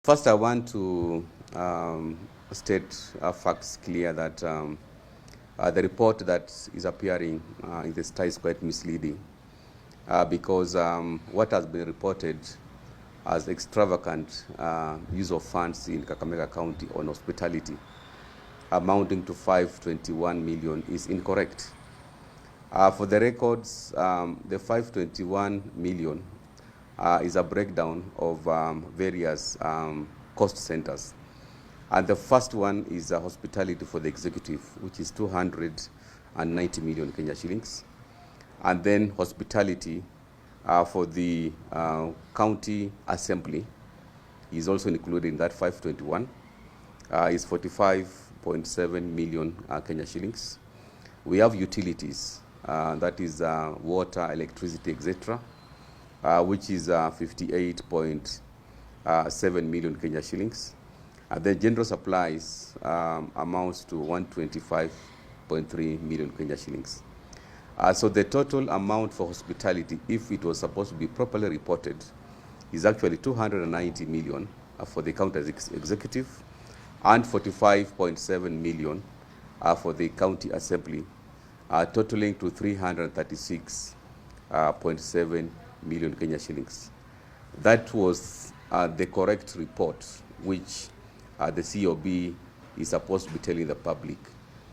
First, I want to state facts clear that the report that is appearing in the Star is quite misleading because what has been reported as extravagant use of funds in Kakamega County on hospitality amounting to 521 million is incorrect. For the records, the 521 million is a breakdown of various cost centers. And the first one is hospitality for the executive, which is 290 million Kenya shillings. And then hospitality for the county assembly is also included in that 521, is 45.7 million Kenya shillings. We have utilities, that is water, electricity, etc., which is 58.7 million Kenya shillings. The general supplies amounts to 125.3 million Kenya shillings. So the total amount for hospitality, if it was supposed to be properly reported, is actually 290 million for the county executive and 45.7 million for the county assembly, totaling to 336.7 million Kenya shillings. That was the correct report, which the COB is supposed to be telling the public,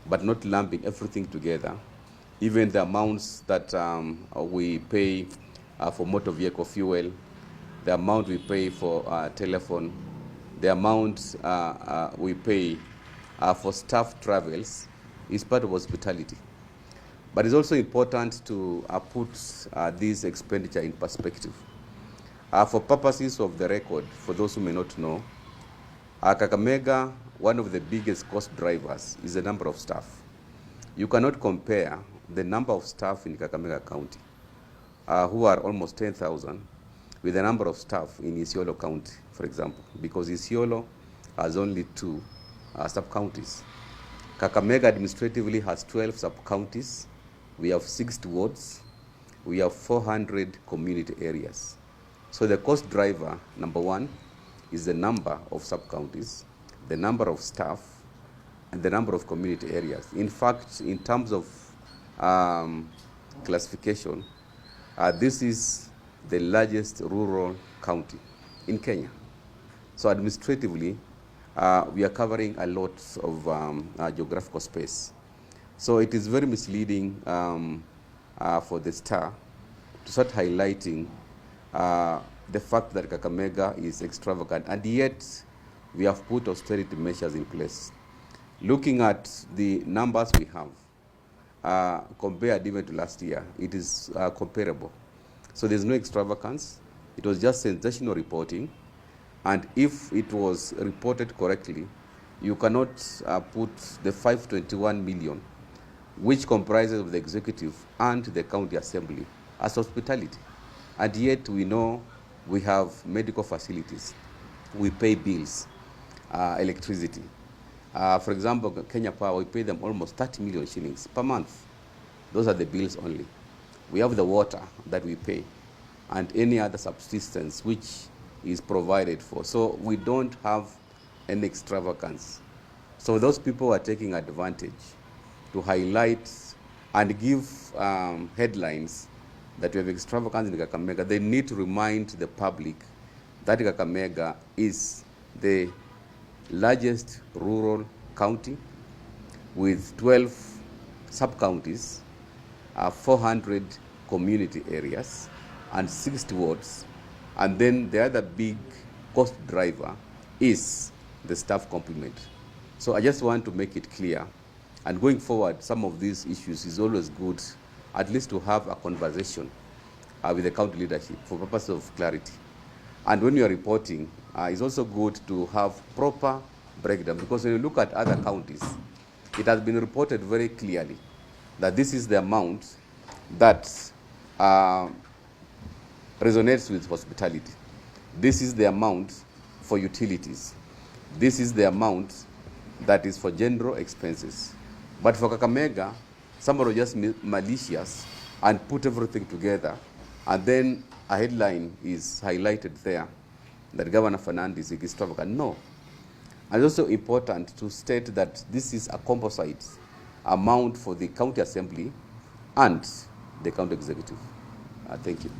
but not lumping everything together. Even the amounts that we pay for motor vehicle fuel, the amount we pay for telephone, the amount we pay for staff travels is part of hospitality. But it's also important to put this expenditure in perspective. For purposes of the record, for those who may not know, Kakamega, one of the biggest cost drivers is the number of staff. You cannot compare the number of staff in Kakamega County, who are almost 10,000, with the number of staff in Isiolo County, for example, because Isiolo has only 2 sub-counties. Kakamega administratively has 12 sub-counties. We have 60 wards. We have 400 community areas. So the cost driver, number one, is the number of sub-counties, the number of staff, and the number of community areas. In fact, in terms of classification, this is the largest rural county in Kenya. So administratively, we are covering a lot of geographical space. So it is very misleading for the Star to start highlighting the fact that Kakamega is extravagant, and yet we have put austerity measures in place. Looking at the numbers we have, compared even to last year, it is comparable. So there's no extravagance. It was just sensational reporting. And if it was reported correctly, you cannot put the 521 million, which comprises of the executive and the county assembly, as hospitality. And yet we know we have medical facilities. We pay bills, electricity. For example, Kenya Power, we pay them almost 30 million shillings per month. Those are the bills only. We have the water that we pay and any other subsistence which is provided for. So we don't have any extravagance. So those people are taking advantage to highlight and give headlines that we have extravagance in Kakamega. They need to remind the public that Kakamega is the largest rural county with 12 sub-counties, 400 community areas, and 60 wards. And then the other big cost driver is the staff complement. So I just want to make it clear. And going forward, some of these issues is always good, at least to have a conversation with the county leadership for purpose of clarity. And when you are reporting, it's also good to have proper breakdown, because when you look at other counties, it has been reported very clearly that this is the amount that resonates with hospitality. This is the amount for utilities. This is the amount that is for general expenses. But for Kakamega, somebody was just malicious and put everything together, and then a headline is highlighted there that Governor Fernand is extravagant. No. And it's also important to state that this is a composite amount for the county assembly and the county executive. Thank you.